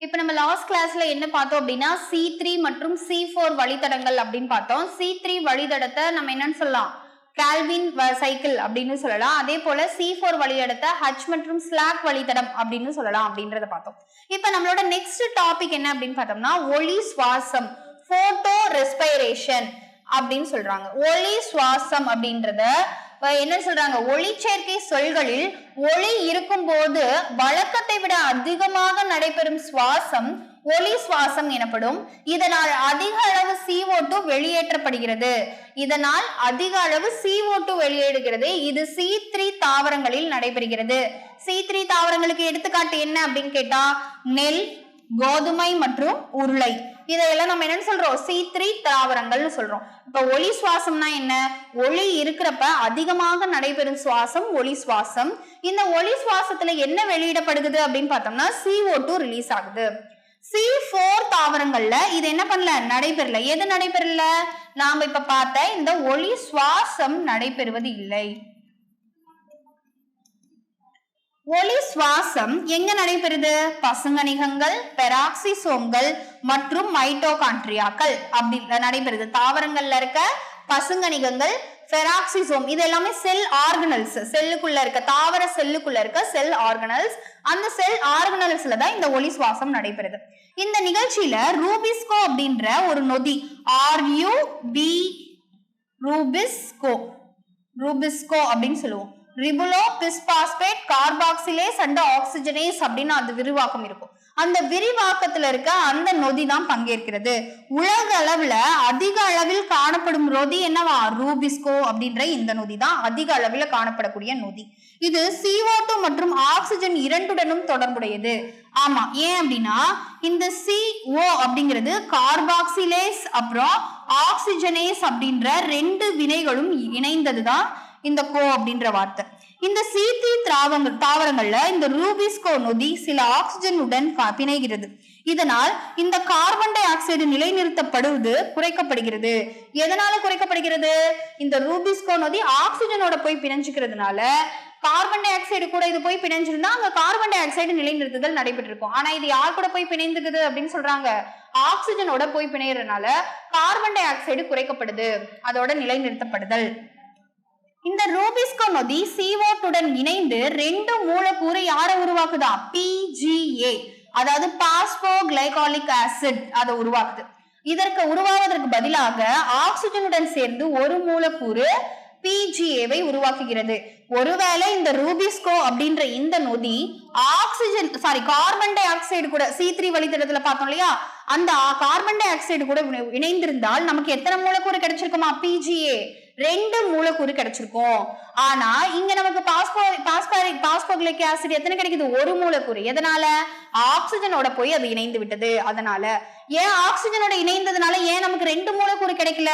இப்ப நம்ம லாஸ்ட் கிளாஸ்ல என்ன பார்த்தோம் அப்படின்னா C3 மற்றும் C4 வழித்தடங்கள் அப்படின்னு பார்த்தோம். C3 வழித்தடத்தை நம்ம என்னன்னு சொல்லலாம், கால்வின் சைக்கிள் அப்படின்னு சொல்லலாம். அதே போல C4 வழித்தடத்தை H மற்றும் ஸ்லாக் வழித்தடம் அப்படின்னு சொல்லலாம் அப்படின்றத பார்த்தோம். இப்ப நம்மளோட நெக்ஸ்ட் டாபிக் என்ன அப்படின்னு பார்த்தோம்னா ஒளி சுவாசம், போட்டோ ரெஸ்பிரேஷன் அப்படின்னு சொல்றாங்க. ஒளி சுவாசம் அப்படின்றத என்ன சொல்றாங்க, ஒளிச்சேர்க்கை சொல்களில் ஒளி இருக்கும் போது வழக்கத்தை விட அதிகமாக நடைபெறும் சுவாசம் ஒளி சுவாசம் எனப்படும். இதனால் அதிக அளவு CO2 வெளியேற்றப்படுகிறது. வெளியேறுகிறது. இது C3 தாவரங்களில் நடைபெறுகிறது. C3 தாவரங்களுக்கு எடுத்துக்காட்டு என்ன அப்படின்னு கேட்டா நெல், கோதுமை மற்றும் உருளை. இதெல்லாம் நம்ம என்னன்னு சொல்றோம், C3 தாவரங்கள்னு சொல்றோம். இப்ப ஒளி சுவாசம்னா என்ன, ஒளி இருக்கிறப்ப அதிகமாக நடைபெறும் சுவாசம் ஒளி சுவாசம். இந்த ஒளி சுவாசத்துல என்ன வெளியிடப்படுகிறது அப்படின்னு பார்த்தோம்னா CO2 ரிலீஸ் ஆகுது. C4 தாவரங்கள்ல இது என்ன பண்ணல, நடைபெறல. எது நடைபெறல, நாம இப்ப பார்த்த இந்த ஒளி சுவாசம் நடைபெறுவது இல்லை. ஒளி சுவாசம் எங்க நடைபெறுது, பசுங்கணிகங்கள், பெராக்சிசோம்கள் மற்றும் மைட்டோகாண்ட்ரியாக்கள் அப்படி நடைபெறுது. தாவரங்கள்ல இருக்க பசுங்கணிகங்கள், பெராக்சிசோம் இது எல்லாமே செல் ஆர்கனல்ஸ், செல்லுக்குள்ள இருக்க தாவர செல்லுக்குள்ள இருக்க செல் ஆர்கனல்ஸ். அந்த செல் ஆர்கனல்ஸ்ல தான் இந்த ஒளி சுவாசம் நடைபெறுது. இந்த நிகழ்ச்சியில ரூபிஸ்கோ அப்படின்ற ஒரு நொதி, ரூபிஸ்கோ அப்படின்னு சொல்லுவோம். ரிபுலோ பிஸ்பாஸ்பேட் கார்பாக்சிலேஸ் அண்ட் ஆக்சிஜனேஸ் அப்படின்னு அந்த விரிவாக்கம் இருக்கும். அந்த விரிவாக்கத்துல இருக்க அந்த நொதி தான் பங்கேற்கிறது. உலக அளவுல அதிக அளவில் காணப்படும் நொதி என்னவா, ரூபிஸ்கோ அப்படின்ற இந்த நொதி தான் அதிக அளவில் காணப்படக்கூடிய நொதி. இது CO2 மற்றும் ஆக்சிஜன் இரண்டுடனும் தொடர்புடையது. ஆமா, ஏன் அப்படின்னா இந்த CO அப்படிங்கிறது கார்பாக்சிலேஸ் அப்புறம் ஆக்சிஜனேஸ் அப்படின்ற ரெண்டு வினைகளும் இணைந்ததுதான் இந்த கோ அப்படின்ற வார்த்தை. இந்த C3 தாவரங்கள்ல இந்த ரூபிஸ்கோ நொதி சில ஆக்சிஜனுடன் பிணைகிறது. இதனால் இந்த கார்பன் டை ஆக்சைடு நிலைநிறுத்தப்படுவது குறைக்கப்படுகிறது. எதனால குறைக்கப்படுகிறது, இந்த ரூபிஸ்கோ நொதி ஆக்சிஜனோட போய் பிணைஞ்சுக்கிறதுனால கார்பன் டை ஆக்சைடு கூட இது போய் பிணைஞ்சிருந்தா அங்க கார்பன் டை ஆக்சைடு நிலைநிறுத்துதல் நடைபெற்று இருக்கும். ஆனா இது யார் கூட போய் பிணைந்துக்குது அப்படின்னு சொல்றாங்க, ஆக்சிஜனோட போய் பிணையறதுனால கார்பன் டை ஆக்சைடு குறைக்கப்படுது, அதோட நிலைநிறுத்தப்படுதல். இந்த ரூபிஸ்கோ நொதி CO2 இணைந்து ரெண்டு மூலக்கூறு யாரை உருவாக்குதா, PGA அதாவது பாஸ்போகிளைகாலிக் ஆசிட் அதை உருவாக்குது. இதற்கு உருவாவதற்கு பதிலாக ஆக்சிஜனுடன் சேர்ந்து ஒரு மூலக்கூறு PGA-வை உருவாக்குகிறது. ஒருவேளை இந்த ரூபிஸ்கோ அப்படின்ற இந்த நொதி கார்பன் டை ஆக்சைடு கூட C3 வழித்தடத்துல பார்த்தோம் இல்லையா, அந்த கார்பன் டை ஆக்சைடு கூட இணைந்திருந்தால் நமக்கு எத்தனை மூலக்கூறு கிடைச்சிருக்குமா, PGA ரெண்டு மூலக்கூறு கிடைச்சிருக்கும். ஆனா இங்க நமக்கு பாஸ்போகிளைக் ஆசிட் எத்தனை கிடைக்குது, ஒரு மூலக்கூறு. எதனால, ஆக்சிஜனோட போய் அது இணைந்து விட்டது. அதனால ஏன் ஆக்சிஜனோட இணைந்ததுனால ஏன் நமக்கு ரெண்டு மூலக்கூறு கிடைக்கல,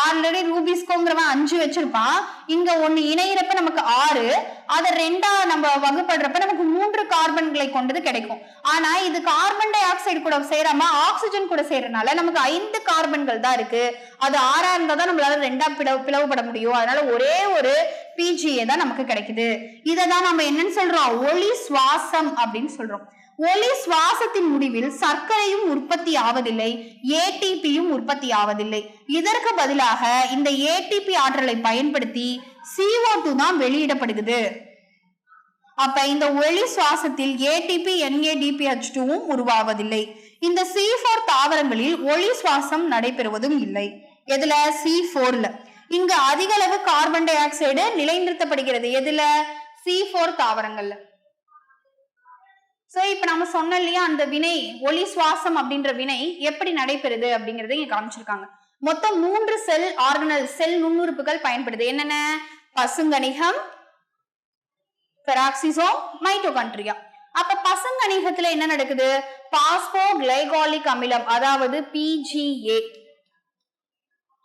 ஆல்ரெடி ரூபிஸ்கோங்கிறவன் 5 வச்சிருப்பான், இங்க ஒண்ணு இணையிறப்ப நமக்கு 6, அதை ரெண்டா நம்ம வகுப்படுறப்ப நமக்கு 3 கார்பன்களை கொண்டது கிடைக்கும். ஆனா இது கார்பன் டை ஆக்சைடு கூட சேராம ஆக்சிஜன் கூட சேர்றதுனால நமக்கு 5 கார்பன்கள் தான் இருக்கு. அது 6 இருந்தா தான் நம்மளால ரெண்டா பிளவுபட முடியும். அதனால ஒரே ஒரு PGA தான் நமக்கு கிடைக்குது. இததான் நம்ம என்னன்னு சொல்றோம், ஒளி சுவாசம் அப்படின்னு சொல்றோம். ஒளி சுவாசத்தின் முடிவில் சர்க்கரையும் உற்பத்தி ஆவதில்லை, ATPயும் உற்பத்தி ஆவதில்லை. இதற்கு பதிலாக இந்த ATP ஆற்றலை பயன்படுத்தி CO2 தான் வெளியிடப்படுகிறது. அப்ப இந்த ஒளி சுவாசத்தில் ATP NADPH2வும் உருவாவதில்லை. இந்த C4 தாவரங்களில் ஒளி சுவாசம் நடைபெறுவதும் இல்லை. எதுல, C4ல. இங்க அதிக அளவு கார்பன் டை ஆக்சைடு நிலைநிறுத்தப்படுகிறது. எதுல, C4 தாவரங்கள்ல. சோ இப்ப நம்ம சொன்னோம் இல்லையா, அந்த வினை ஒளி சுவாசம் அப்படின்ற வினை எப்படி நடைபெறுது அப்படிங்கறத இங்க காமிச்சிருக்காங்க. மொத்தம் 3 செல் ஆர்கனல், செல் நுண்ணுறுப்புகள் பயன்படுது. என்னென்ன, பசுங்கணிகம், பெராக்சிசோம், மைட்டோகாண்ட்ரியா. அப்ப பசுங்கணிகத்துல என்ன நடக்குது, பாஸ்போகிளைகாலிக் அமிலம் அதாவது PGA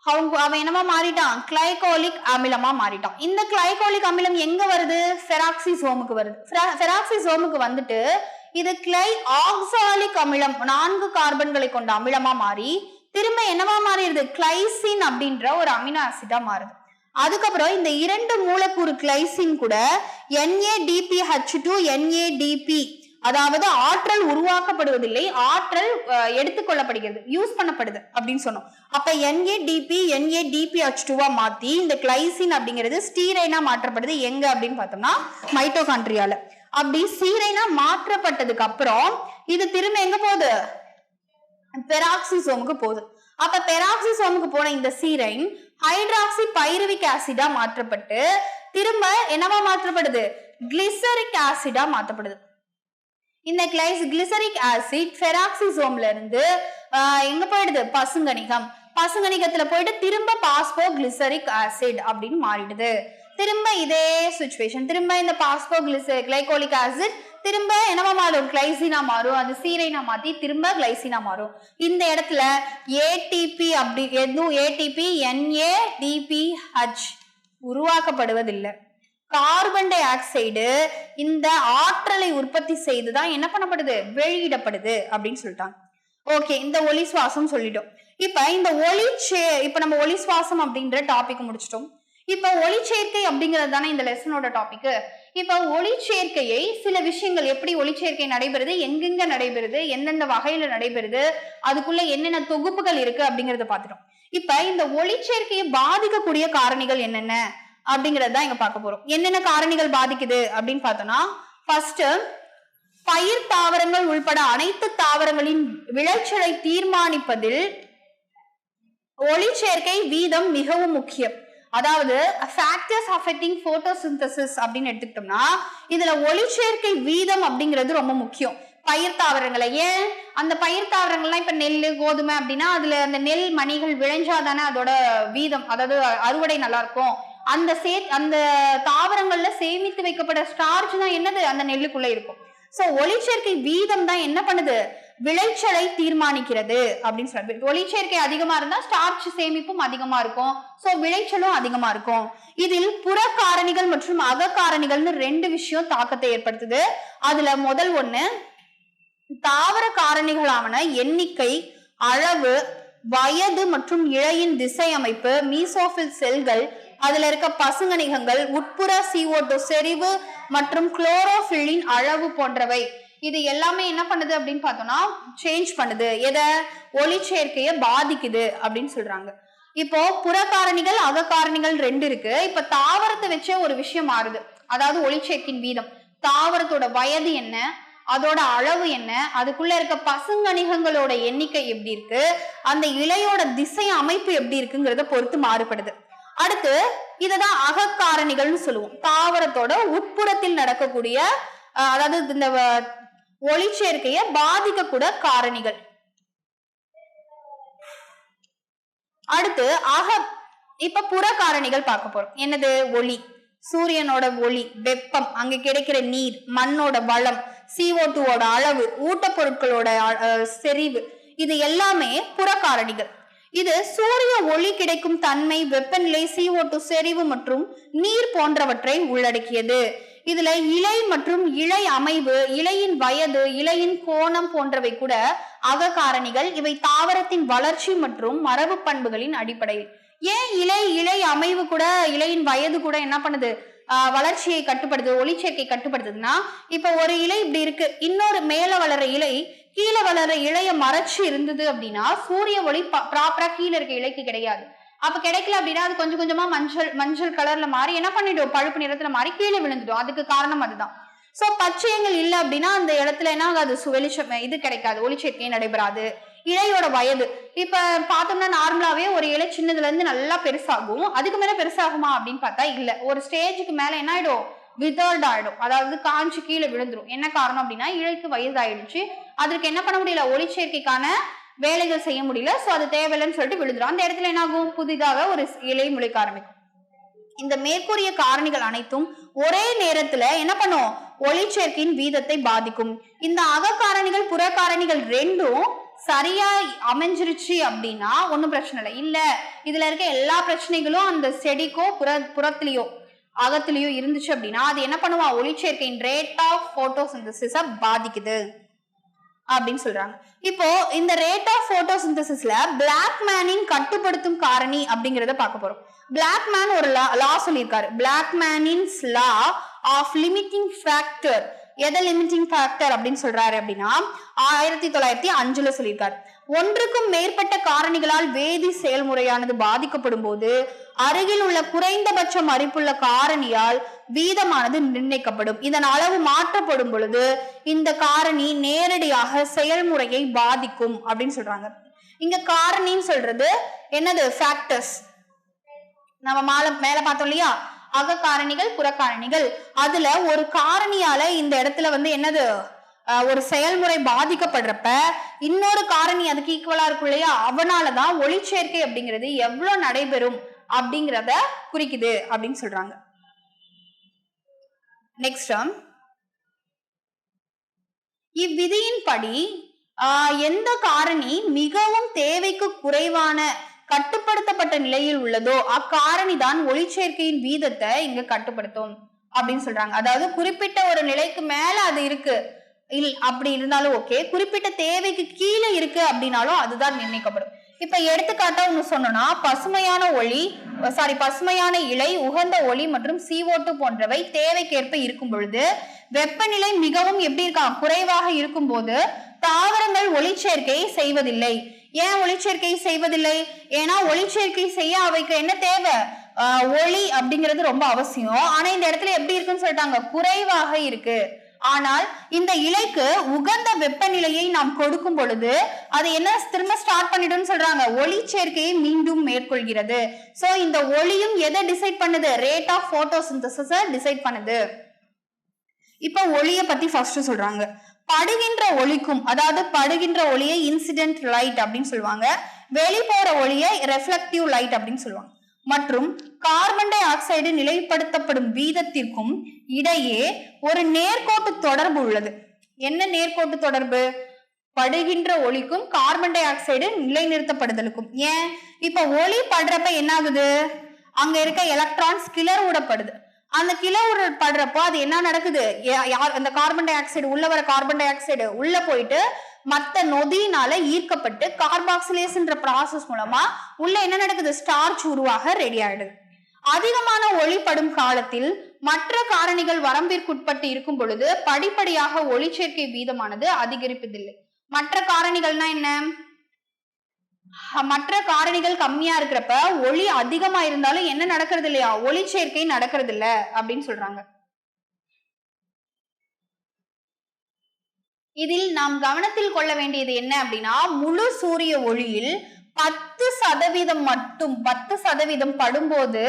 அவன் என்னமா மாறிட்டான், கிளைகோலிக் அமிலமா மாறிட்டான். இந்த கிளைகோலிக் அமிலம் எங்க வருது, பெராக்சிசோமுக்கு வருது. பெராக்சிசோமுக்கு வந்துட்டு இது கிளை ஆக்சாலிக் அமிலம் 4 கார்பன்களை கொண்ட அமிலமா மாறி திரும்ப என்னவா மாறிடுது, கிளைசின் அப்படின்ற ஒரு அமினோ ஆசிடா மாறுது. அதுக்கப்புறம் இந்த 2 மூலக்கூறு கிளைசின் கூட NADPH2 NADP அதாவது ஆற்றல் உருவாக்கப்படுவதில்லை, ஆற்றல் எடுத்துக்கொள்ளப்படுகிறது, யூஸ் பண்ணப்படுது அப்படின்னு சொன்னோம். அப்ப NADP NADPH2 மாத்தி இந்த கிளைசின் அப்படிங்கிறது ஸ்டீரைனா மாற்றப்படுது எங்க அப்படின்னு பார்த்தோம்னா மைட்டோகாண்ட்ரியால. அப்படி ஸ்டீரைனா மாற்றப்பட்டதுக்கு அப்புறம் இது திரும்ப எங்க போகுது, பெராக்சிசோமுக்கு போகுது. அப்ப பெராக்சிசோமுக்கு போன இந்த சீரைன் ஹைட்ராக்சி பைருவிக் ஆசிடா மாற்றப்பட்டு திரும்ப என்னவா மாற்றப்படுது, கிளிசரிக் ஆசிடா மாற்றப்படுது. இந்த கிளிசரிக் ஆசிட் பெராக்சிசோம்ல இருந்து எங்க போயிடுது, பசுங்கணிகம். பசுங்கணிகத்துல போயிட்டு திரும்ப பாஸ்போ கிளிசரிக் ஆசிட் அப்படின்னு மாறிடுது. திரும்ப இதே சிச்சுவேஷன், திரும்ப இந்த பாஸ்போ கிளைகோலிக் ஆசிட் திரும்ப என்னவா மாறும், கிளைசினா மாறும். அது சீரைனா மாத்தி திரும்ப கிளைசினா மாறும். இந்த இடத்துல ஏடிபி அப்படி எதுவும் ஏடிபி NADPH உருவாக்கப்படுவதில்லை. கார்பன் டை ஆக்சைடு இந்த ஆற்றலை உற்பத்தி செய்துதான் என்ன பண்ணப்படுது, வெளியிடப்படுது அப்படின்னு சொல்லிட்டாங்க. ஓகே, இந்த ஒளி சுவாசம் சொல்லிட்டோம். இப்ப இந்த இப்ப நம்ம ஒளி சுவாசம் அப்படின்ற டாபிக் முடிச்சிட்டோம். இப்ப ஒளிச்சேர்க்கை அப்படிங்கிறது தானே இந்த லெசனோட டாபிக். இப்ப ஒளிச்சேர்க்கையை சில விஷயங்கள், எப்படி ஒளிச்சேர்க்கை நடைபெறுது, எங்கெங்க நடைபெறுது, எந்தெந்த வகையில நடைபெறுது, அதுக்குள்ள என்னென்ன தொகுப்புகள் இருக்கு அப்படிங்கறத பாத்துட்டோம். இப்ப இந்த ஒளிச்சேர்க்கையை பாதிக்கக்கூடிய காரணிகள் என்னென்ன அப்படிங்கறத இங்க பார்க்க போறோம். என்னென்ன காரணிகள் பாதிக்குது அப்படின்னு பார்த்தோம்னா, ஃபர்ஸ்ட் பயிர் தாவரங்கள் உள்பட அனைத்து தாவரங்களின் விளைச்சலை தீர்மானிப்பதில் ஒளிச்சேர்க்கை வீதம் மிகவும் முக்கியம். அதாவது ஃபேக்டர்ஸ் அஃபெக்டிங் போட்டோசிந்தசிஸ் அப்படின்னு எடுத்துக்கிட்டோம்னா இதுல ஒளிச்சேர்க்கை வீதம் அப்படிங்கிறது ரொம்ப முக்கியம். பயிர் தாவரங்களை, ஏன் அந்த பயிர் தாவரங்கள்லாம் இப்ப நெல் கோதுமை அப்படின்னா அதுல அந்த நெல் மணிகள் விளைஞ்சாதானே அதோட வீதம், அதாவது அறுவடை நல்லா இருக்கும். அந்த தாவரங்கள்ல சேமித்து வைக்கப்பட்ட ஸ்டார்ச் தான் என்னது, அந்த நெல்லுக்குள்ள இருக்கும். சோ ஒளிச்சேர்க்கை வீதம் தான் என்ன பண்ணுது, விளைச்சலை தீர்மானிக்கிறது அப்படின்னு சொல்றது. ஒளிச்சேர்க்கை அதிகமா இருந்தா ஸ்டார்ச் சேமிப்பும் அதிகமா இருக்கும், சோ விளைச்சலும் அதிகமா இருக்கும். இதில் புற காரணிகள் மற்றும் அக காரணிகள்னு ரெண்டு விஷயம் தாக்கத்தை ஏற்படுத்துது. அதுல முதல் ஒண்ணு தாவர காரணிகளான எண்ணிக்கை, அளவு, வயது மற்றும் இழையின் திசை அமைப்பு, மீசோபில் செல்கள், அதுல இருக்க பசுங்கணிகங்கள், உட்புற CO2 செறிவு மற்றும் குளோரோபில்லின் அளவு போன்றவை. இது எல்லாமே என்ன பண்ணுது அப்படின்னு பார்த்தோம்னா சேஞ்ச் பண்ணுது, எதை, ஒளிச்சேர்க்கையை பாதிக்குது அப்படின்னு சொல்றாங்க. இப்போ புறக்காரணிகள் அகக்காரணிகள் ரெண்டு இருக்கு. இப்ப தாவரத்தை வச்ச ஒரு விஷயம் மாறுது, அதாவது ஒளிச்சேர்க்கையின் வீதம். தாவரத்தோட வயது என்ன, அதோட அளவு என்ன, அதுக்குள்ள இருக்க பசுங்கணிகங்களோட எண்ணிக்கை எப்படி இருக்கு, அந்த இலையோட திசை அமைப்பு எப்படி இருக்குங்கிறத பொறுத்து மாறுபடுது. அடுத்து இததான் அகக்காரணிகள்னு சொல்லுவோம். தாவரத்தோட உட்புறத்தில் நடக்கக்கூடிய, அதாவது இந்த ஒளிச்சேர்க்கையை பாதிக்கக்கூட காரணிகள். அடுத்து இப்ப புற காரணிகள் பார்க்க போறோம். என்னது, ஒளி, சூரியனோட ஒளி, வெப்பம், அங்க கிடைக்கிற நீர், மண்ணோட வளம், CO2 அளவு, ஊட்டப்பொருட்களோட செறிவு, இது எல்லாமே புற காரணிகள். இது சூரிய ஒளி கிடைக்கும் தன்மை, வெப்பநிலை, CO2 செறிவு மற்றும் நீர் போன்றவற்றை உள்ளடக்கியது. இதுல இலை மற்றும் இலை அமைவு, இலையின் வயது, இலையின் கோணம் போன்றவை கூட அக காரணிகள். இவை தாவரத்தின் வளர்ச்சி மற்றும் மரபு பண்புகளின் அடிப்படையில். ஏன் இலை அமைவு கூட, இலையின் வயது கூட என்ன பண்ணுது, வளர்ச்சியை கட்டுப்படுது, ஒளிச்சேர்க்கை கட்டுப்படுத்துதுன்னா, இப்ப ஒரு இலை இப்படி இருக்கு, இன்னொரு மேல வளர இலை கீழே வளர இலைய மறைச்சு இருந்தது அப்படின்னா சூரிய ஒளி ப்ராப்பரா கீழே இருக்க இலைக்கு கிடையாது. அப்ப கிடைக்கல அப்படின்னா அது கொஞ்சம் கொஞ்சமா மஞ்சள் கலர்ல மாறி என்ன பண்ணிடும், பழுப்பு நிறத்துல மாறி கீழே விழுந்துடும். அதுக்கு காரணம் அதுதான். சோ பச்சையங்கள் இல்லை அப்படின்னா அந்த இடத்துல என்ன ஆகாது, வெளிச்சம் இது கிடைக்காது, ஒளிச்சேர்க்கை நடைபெறாது. இலையோட வயது இப்ப பார்த்தோம்னா நார்மலாவே ஒரு இலை சின்னதுல இருந்து நல்லா பெருசாகும், அதுக்கு மேல பெருசாகுமா அப்படின்னு பார்த்தா இல்ல. ஒரு ஸ்டேஜுக்கு மேல என்ன ஆயிடும், விதர்ட் ஆயிடும், அதாவது காஞ்சி கீழே விழுந்துரும். என்ன காரணம் அப்படின்னா இலைக்கு வயதாயிடுச்சு, அதற்கு என்ன பண்ண முடியல, ஒளிச்சேர்க்கைக்கான வேலைகள் செய்ய முடியல, சோ அது தேவையில்லைன்னு சொல்லிட்டு விழுந்துரும். அந்த இடத்துல என்ன ஆகும், புதிதாக ஒரு இலை முளைக்க ஆரம்பிக்கும். இந்த மேற்கூறிய காரணிகள் அனைத்தும் ஒரே நேரத்துல என்ன பண்ணும், ஒளிச்சேர்க்கையின் வீதத்தை பாதிக்கும். இந்த அகக்காரணிகள் புற காரணிகள் ரெண்டும் சரியா அமைஞ்சிருச்சு அப்படின்னா ஒன்னும் பிரச்சனை இல்லை. இல்ல இதுல இருக்க எல்லா பிரச்சனைகளும் அந்த செடிக்கோ புறத்திலேயோ அகத்திலேயோ இருந்துச்சு அப்படின்னா அது என்ன பண்ணுவா, ஒளிச்சேர்க்கையின் ரேட் ஆஃப் போட்டோசிந்தசிஸ பாதிக்குது அப்படின்னு சொல்றாங்க. இப்போ இந்த ரேட் ஆஃப் போட்டோசிந்தசிஸ்ல பிளாக்மேனின் கட்டுப்படுத்தும் காரணி அப்படிங்கறத பார்க்க போறோம். பிளாக்மேன் ஒரு லா சொல்லியிருக்காரு, பிளாக்மேனின்ஸ் லா ஆஃப் லிமிட்டிங் ஃபேக்டர் எதை லிமிட்டிங் ஃபேக்டர் அப்படின்னு சொல்றாரு அப்படின்னா 1905 சொல்லியிருக்காரு. ஒன்றுக்கும் மேற்பட்ட காரணிகளால் வேதி செயல்முறையானது பாதிக்கப்படும் போது அருகில் உள்ள குறைந்தபட்ச மதிப்புள்ள காரணியால் வீதமானது நிர்ணயிக்கப்படும். இதன் அளவு மாற்றப்படும் பொழுது இந்த காரணி நேரடியாக செயல்முறையை பாதிக்கும் அப்படின்னு சொல்றாங்க. இங்க காரணின்னு சொல்றது என்னது? ஃபேக்டர்ஸ். நம்ம மேல பார்த்தோம் இல்லையா, அக காரணிகள் புற காரணிகள். அதுல ஒரு காரணியால இந்த இடத்துல என்னது, ஒரு செயல்முறை பாதிக்கப்படுறப்ப இன்னொரு காரணி அதுக்கு ஈக்குவலா இருக்கும் இல்லையா, அவனாலதான் ஒளிச்சேர்க்கை அப்படிங்கிறது எவ்வளவு நடைபெறும் அப்படிங்கிறத குறிக்குது அப்படின்னு சொல்றாங்க. நெக்ஸ்ட், இவ்விதியின்படி எந்த காரணி மிகவும் தேவைக்கு குறைவான கட்டுப்படுத்தப்பட்ட நிலையில் உள்ளதோ அக்காரணி தான் ஒளிச்சேர்க்கையின் வீதத்தை இங்க கட்டுப்படுத்தும் அப்படின்னு சொல்றாங்க. அதாவது குறிப்பிட்ட ஒரு நிலைக்கு மேல அது இருக்கு அப்படி இருந்தாலும் ஓகே, குறிப்பிட்ட தேவைக்கு கீழே இருக்கு அப்படின்னாலும் அதுதான் நிர்ணயிக்கப்படும். இப்ப எடுத்துக்காட்டா ஒண்ணு சொன்னோம்னா, பசுமையான இலை, உகந்த ஒளி மற்றும் CO2 போன்றவை தேவைக்கேற்ப இருக்கும் பொழுது வெப்பநிலை மிகவும் எப்படி இருக்கா, குறைவாக இருக்கும் போது தாவரங்கள் ஒளிச்சேர்க்கை செய்வதில்லை. ஏன் ஒளிச்சேர்க்கை செய்வதில்லை? ஏன்னா ஒளிச்சேர்க்கை செய்ய அவைக்கு என்ன தேவை? ஒளி அப்படிங்கிறது ரொம்ப அவசியம். ஆனா இந்த இடத்துல எப்படி இருக்குன்னு சொல்லிட்டாங்க, குறைவாக இருக்கு. ஆனால் இந்த இலைக்கு உகந்த வெப்பநிலையை நாம் கொடுக்கும் பொழுது அது என்ன திரும்ப ஸ்டார்ட் பண்ணிடும்னு சொல்றாங்க, ஒளிச்சேர்க்கையை மீண்டும் மேற்கொள்கிறது. சோ இந்த ஒளியும் எதை டிசைட் பண்ணுது? ரேட் ஆஃப் போட்டோசிந்தசிஸை டிசைட் பண்ணுது. இப்ப ஒளிய பத்தி ஃபர்ஸ்ட் சொல்றாங்க. படுகின்ற ஒளிக்கும், அதாவது படுகின்ற ஒளியை இன்சிடென்ட் லைட் அப்படின்னு சொல்லுவாங்க, வெளி போற ஒளியை ரெஃப்ளெக்டிவ் லைட் அப்படின்னு சொல்லுவாங்க, மற்றும் கார்பன் டை ஆக்சைடு நிலைப்படுத்தப்படும் வீதத்திற்கும் இடையே ஒரு நேர்கோட்டு தொடர்பு உள்ளது. என்ன நேர்கோட்டு தொடர்பு? படுகின்ற ஒளிக்கும் கார்பன் டை ஆக்சைடு நிலைநிறுத்தப்படுதலுக்கும். ஏன்? இப்ப ஒளி படுறப்ப என்ன ஆகுது, அங்க இருக்க எலக்ட்ரான்ஸ் கிளர் விடப்படுது. அந்த கிளர் படுறப்போ அது என்ன நடக்குது, அந்த கார்பன் டை ஆக்சைடு உள்ள வர கார்பன் டை ஆக்சைடு உள்ள போயிட்டு மத்த நொதியினால ஈர்க்கப்பட்டு கார்பாக்சிலேஸ்ன்ற ப்ராசஸ் மூலமா உள்ள என்ன நடக்குது, ஸ்டார்ச் உருவாக ரெடி ஆயிடுது. அதிகமான ஒளிப்படும் காலத்தில் மற்ற காரணிகள் வரம்பிற்குட்பட்டு இருக்கும் பொழுது படிப்படியாக ஒளிச்சேர்க்கை வீதமானது அதிகரிப்பதில்லை. மற்ற காரணிகள்னா என்ன? மற்ற காரணிகள் கம்மியா இருக்கிறப்ப ஒளி அதிகமா இருந்தாலும் என்ன நடக்கிறது இல்லையா, ஒளிச்சேர்க்கை நடக்கிறது இல்ல அப்படின்னு சொல்றாங்க. இதில் நாம் கவனத்தில் கொள்ள வேண்டியது என்ன அப்படின்னா, முழு சூரிய ஒளியில் 10% படும்போது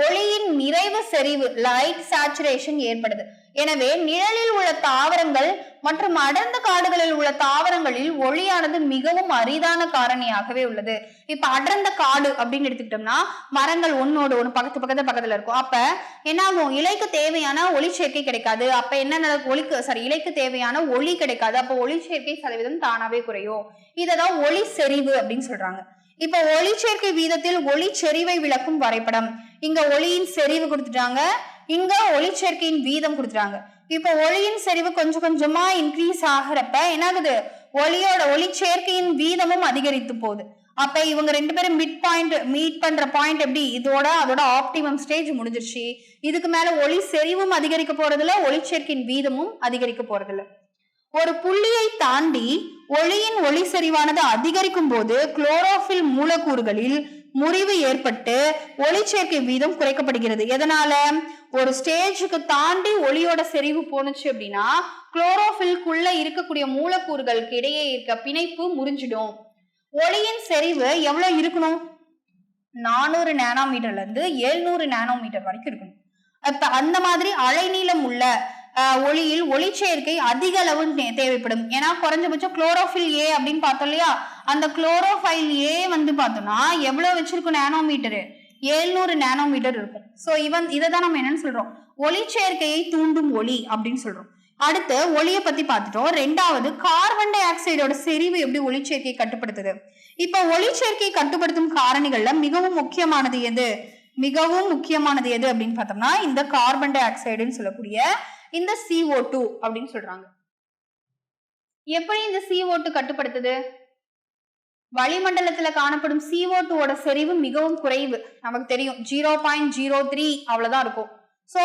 ஒளியின் நிறைவு செறிவு லைட் சேச்சுரேஷன் ஏற்படுது. எனவே நிழலில் உள்ள தாவரங்கள் மற்றும் அடர்ந்த காடுகளில் உள்ள தாவரங்களில் ஒளியானது மிகவும் அரிதான காரணியாகவே உள்ளது. இப்ப அடர்ந்த காடு அப்படின்னு எடுத்துக்கிட்டோம்னா மரங்கள் ஒன்னோடு ஒண்ணு பக்கத்துல இருக்கும். அப்ப என்ன ஆகும், இலைக்கு தேவையான ஒளிச்சேர்க்கை கிடைக்காது. அப்ப என்ன நடக்கும், இலைக்கு தேவையான ஒளி கிடைக்காது. அப்ப ஒளிச்சேர்க்கை சதவீதம் தானாவே குறையும். இததான் ஒளி செறிவு அப்படின்னு சொல்றாங்க. இப்ப ஒளிச்சேர்க்கை வீதத்தில் ஒளி செறிவை விளக்கும் வரைபடம். இங்க ஒளியின் செறிவு கொடுத்துட்டாங்க, இங்க ஒளிச்சேர்க்கையின் வீதம் கொடுத்துட்டாங்க. இப்ப ஒளியின் செறிவு கொஞ்சம் கொஞ்சமா இன்க்ரீஸ் ஆகிறப்ப என்ன ஆகுது, ஒளிச்சேர்க்கையின் வீதமும் அதிகரித்து போகுது. அப்ப இவங்க ரெண்டு பேரும் மீட் பண்ற பாயிண்ட் எப்படி, அதோட ஆப்டிமம் ஸ்டேஜ் முடிஞ்சிருச்சு. இதுக்கு மேல ஒளி செறிவும் அதிகரிக்க போறதில்ல, ஒளிச்சேர்க்கையின் வீதமும் அதிகரிக்க போறதில்ல. ஒரு புள்ளியை தாண்டி ஒளியின் ஒளி செறிவானது அதிகரிக்கும் போது குளோரோபில் மூலக்கூறுகளில் முறிவு ஏற்பட்டு ஒளிச்சேர்க்கை வீதம் குறைக்கப்படுகிறது. எதனால? ஒரு ஸ்டேஜுக்கு தாண்டி ஒளியோட செறிவு போனுச்சு அப்படின்னா குளோரோபில்குள்ள இருக்கக்கூடிய மூலக்கூறுகளுக்கு இடையே இருக்க பிணைப்பு முறிஞ்சிடும். ஒளியின் செறிவு எவ்வளவு இருக்கணும், 400 நானோமீட்டர்ல இருந்து 700 நானோமீட்டர் வரைக்கும் இருக்கணும். அப்ப அந்த மாதிரி அலைநீளம் உள்ள ஒளியில் ஒளிச்சேர்க்கை அதிக அளவு தேவைப்படும். ஏன்னா குறைஞ்சபட்சம் குளோரோபில் ஏ அப்படின்னு பார்த்தோம் இல்லையா, அந்த குளோரோபைல் ஏ பார்த்தோம்னா எவ்வளவு வச்சிருக்கும், நானோமீட்டரு 700 நானோமீட்டர் இருக்கும். சோ இதைதான் நம்ம என்னன்னு சொல்றோம், ஒளிச்சேர்க்கையை தூண்டும் ஒளி அப்படின்னு சொல்றோம். அடுத்து ஒளியை பத்தி பார்த்துட்டோம். ரெண்டாவது கார்பன் டை ஆக்சைடோட செறிவு எப்படி ஒளிச்சேர்க்கையை கட்டுப்படுத்துது. இப்ப ஒளிச்சேர்க்கையை கட்டுப்படுத்தும் காரணிகள்ல மிகவும் முக்கியமானது எது அப்படின்னு பார்த்தோம்னா இந்த கார்பன் டை ஆக்சைடுன்னு சொல்லக்கூடிய இந்த CO2 அப்படின்னு சொல்றாங்க. எப்படி இந்த CO2 கட்டுப்படுத்துது? வளிமண்டலத்துல காணப்படும் CO2 ஓட செறிவு மிகவும் குறைவு, நமக்கு தெரியும் 0.03 அவ்வளவுதான் இருக்கும். சோ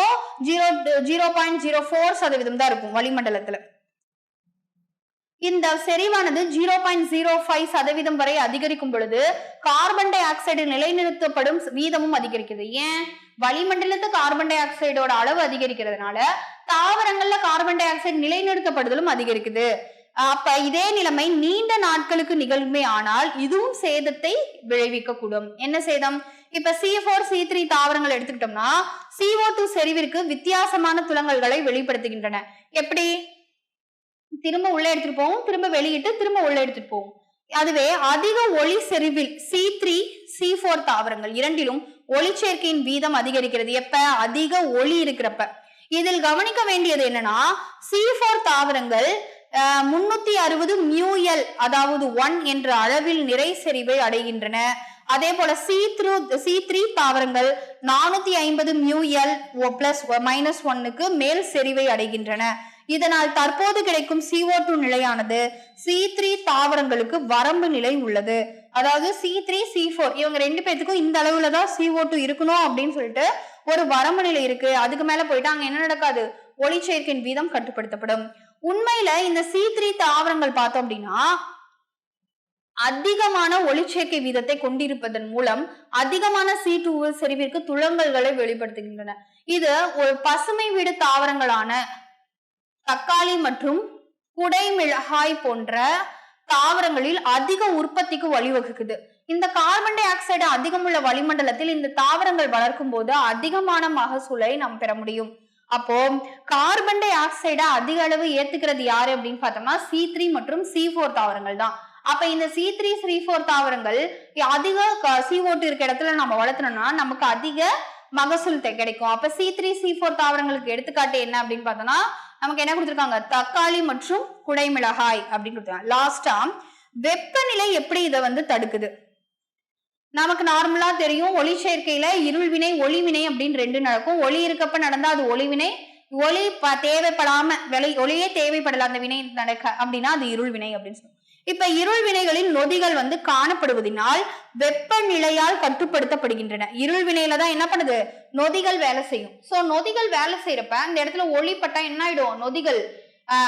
0.04% தான் இருக்கும் வளிமண்டலத்துல. இந்த செறிவானது 0.05% வரை அதிகரிக்கும் பொழுது கார்பன் டை ஆக்சைடு நிலைநிறுத்தப்படும் வீதமும் அதிகரிக்குது. ஏன்? வளிமண்டலத்து கார்பன் டை ஆக்சைடோட அளவு அதிகரிக்கிறதுனால தாவரங்கள்ல கார்பன் டை ஆக்சைடு நிலைநிறுத்தப்படுதலும் அதிகரிக்குது. அப்ப இதே நிலைமை நீண்ட நாட்களுக்கு நிகழ்மே ஆனால் இதுவும் சேதத்தை விளைவிக்க கூடும். என்ன சேதம்? இப்ப C4 C3 தாவரங்கள் எடுத்துக்கிட்டோம்னா CO2 செறிவிற்கு வித்தியாசமான துலங்கல்களை வெளிப்படுத்துகின்றன. எப்படி? திரும்ப உள்ள எடுத்துட்டு போவோம், திரும்ப வெளியிட்டு திரும்ப உள்ள எடுத்துட்டு போவோம். அதுவே அதிக ஒளி செறிவில் C3 C4 தாவரங்கள் இரண்டிலும் ஒளிச்சேர்க்கையின் வீதம் அதிகரிக்கிறது. எப்ப? அதிக ஒளி இருக்கிறப்ப. இதில் கவனிக்க வேண்டியது என்னன்னா C4 தாவரங்கள் 360 μL அதாவது 1 என்ற அளவில் நிறை செறிவை அடைகின்றன. அதே போல C3 தாவரங்கள் 450 μL +-1க்கு மேல் செறிவை அடைகின்றன. இதனால் தற்போது கிடைக்கும் CO2 நிலையானது C3 தாவரங்களுக்கு வரம்பு நிலை உள்ளது. அதாவது C3 C4 இவங்க ரெண்டு பேத்துக்கும் இந்த அளவுலதான் CO2 இருக்கணும் அப்படின்னு சொல்லிட்டு ஒரு வரம்பு நிலை இருக்கு. அதுக்கு மேல போயிட்டு அங்க என்ன நடக்காது? ஒளிச்சேர்க்கையின் வீதம் கட்டுப்படுத்தப்படும். உண்மையில இந்த C3 தாவரங்கள் பார்த்தோம் அப்படின்னா அதிகமான ஒளிச்சேர்க்கை வீதத்தை கொண்டிருப்பதன் மூலம் அதிகமான C2 செறிவிற்கு துலங்கல்களை வெளிப்படுத்துகின்றன. இது ஒரு பசுமை வீடு தாவரங்களான தக்காளி மற்றும் குடைமிளகாய் போன்ற தாவரங்களில் அதிக உற்பத்திக்கு வழிவகுக்குது. இந்த கார்பன் டை ஆக்சைடு அதிகமுள்ள வளிமண்டலத்தில் இந்த தாவரங்கள் வளர்க்கும் போது அதிகமான மகசூலை நாம் பெற முடியும். அப்போ கார்பன் டை ஆக்சைடை அதிக அளவு ஏத்துக்கிறது யாரு அப்படின்னு பார்த்தோம்னா C3 மற்றும் C4 தாவரங்கள் தான். அப்ப இந்த C3 C4 தாவரங்கள் அதிக CO2 இருக்க இடத்துல நம்ம வளர்த்தோம்னா நமக்கு அதிக மகசூல் கிடைக்கும். அப்ப C3 C4 தாவரங்களுக்கு எடுத்துக்காட்டு என்ன அப்படின்னு பார்த்தோம்னா நமக்கு என்ன கொடுத்திருக்காங்க? தக்காளி மற்றும் குடைமிளகாய் அப்படின்னு கொடுத்திருக்காங்க. லாஸ்டா வெப்பநிலை எப்படி இதை தடுக்குது? நமக்கு நார்மலா தெரியும் ஒளிச்சேர்க்கையில இருள்வினை ஒளிவினை அப்படின்னு ரெண்டு நடக்கும். ஒளி இருக்கப்ப நடந்தா அது ஒளிவினை, ஒளி தேவைப்படாம ஒளியே தேவைப்படல அந்த வினை நடக்க அப்படின்னா அது இருள்வினை அப்படின்னு சொல்லுவோம். இப்ப இருள் வினைகளில் நொதிகள் காணப்படுவதனால் வெப்பநிலையால் கட்டுப்படுத்தப்படுகின்றன. இருள் வினையில தான் என்ன பண்ணுது? நொதிகள் வேலை செய்யும். சோ நொதிகள் வேலை செய்யறப்ப அந்த இடத்துல ஒளிப்பட்டா என்ன ஆயிடும்? நொதிகள்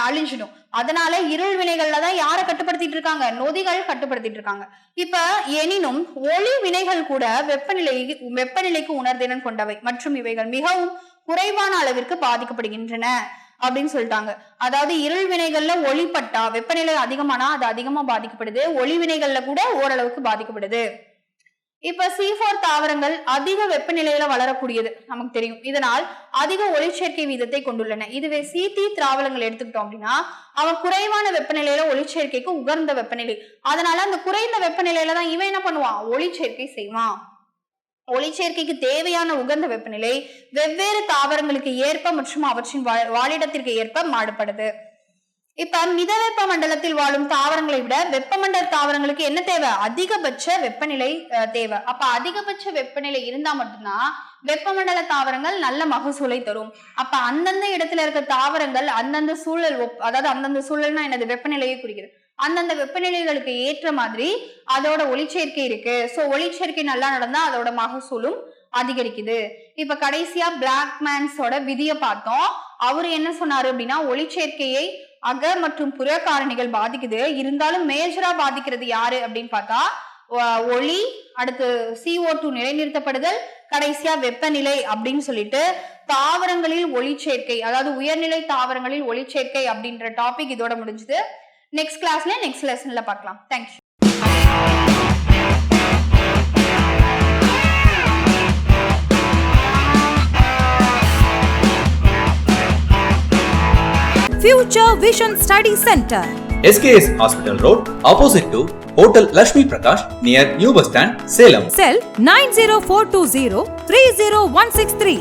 அழிஞ்சிடும். அதனால இருள் வினைகள்ல தான் யாரை கட்டுப்படுத்திட்டு இருக்காங்க? நொதிகள் கட்டுப்படுத்திட்டு இருக்காங்க. இப்ப எனினும் ஒளி வினைகள் கூட வெப்பநிலைக்கு உணர்திறன் கொண்டவை மற்றும் இவைகள் மிகவும் குறைவான அளவிற்கு பாதிக்கப்படுகின்றன அப்படின்னு சொல்லிட்டாங்க. அதாவது இருள் வினைகள்ல ஒளிப்பட்டா வெப்பநிலை அதிகமானா அது அதிகமா பாதிக்கப்படுது, ஒளி வினைகள்ல கூட ஓரளவுக்கு பாதிக்கப்படுது. இப்ப C4 தாவரங்கள் அதிக வெப்பநிலையில வளரக்கூடியது நமக்கு தெரியும். இதனால் அதிக ஒளிச்சேர்க்கை வீதத்தை கொண்டுள்ளன. இதுவே C3 தாவரங்கள் எடுத்துக்கிட்டோம் அப்படின்னா அவன் குறைவான வெப்பநிலையில ஒளிச்சேர்க்கைக்கு உகர்ந்த வெப்பநிலை. அதனால அந்த குறைந்த வெப்பநிலையில தான் இவன் என்ன பண்ணுவான்? ஒளிச்சேர்க்கை செய்வான். ஒளிச்சேர்க்கைக்கு தேவையான உகந்த வெப்பநிலை வெவ்வேறு தாவரங்களுக்கு ஏற்ப மற்றும் அவற்றின் வாழிடத்திற்கு ஏற்ப மாறுபடுது. இப்ப மிதவெப்ப மண்டலத்தில் வாழும் தாவரங்களை விட வெப்பமண்டல தாவரங்களுக்கு என்ன தேவை? அதிகபட்ச வெப்பநிலை தேவை. அப்ப அதிகபட்ச வெப்பநிலை இருந்தா மட்டும்தான் வெப்பமண்டல தாவரங்கள் நல்ல மகசூலை தரும். அப்ப அந்தந்த இடத்துல இருக்க தாவரங்கள் அந்தந்த சூழல் அதாவது அந்தந்த சூழல்னா என்னது? வெப்பநிலையை குறிக்குது. அந்தந்த வெப்பநிலைகளுக்கு ஏற்ற மாதிரி அதோட ஒளிச்சேர்க்கை இருக்கு. சோ ஒளிச்சேர்க்கை நல்லா நடந்தா அதோட மகசூலும் அதிகரிக்குது. இப்ப கடைசியா பிளாக்மேன்ஸோட விதியை பார்த்தோம். அவரு என்ன சொன்னாரு அப்படின்னா ஒளிச்சேர்க்கையை அக மற்றும் புற காரணிகள் பாதிக்குது, இருந்தாலும் மேஜரா பாதிக்கிறது யாரு அப்படின்னு பார்த்தா ஒளி, அடுத்து CO2 நிலைநிறுத்தப்படுதல், கடைசியா வெப்பநிலை அப்படின்னு சொல்லிட்டு தாவரங்களில் ஒளிச்சேர்க்கை அதாவது உயர்நிலை தாவரங்களில் ஒளிச்சேர்க்கை அப்படின்ற டாபிக் இதோட முடிஞ்சது. நெக்ஸ்ட் கிளாஸ்ல நெக்ஸ்ட் லெசன்ல பார்க்கலாம். Thank you. Future Vision Study Center, SKS Hospital Road, opposite to Hotel Lakshmi Prakash, near New Bus Stand, Salem. Cell 90420 30163.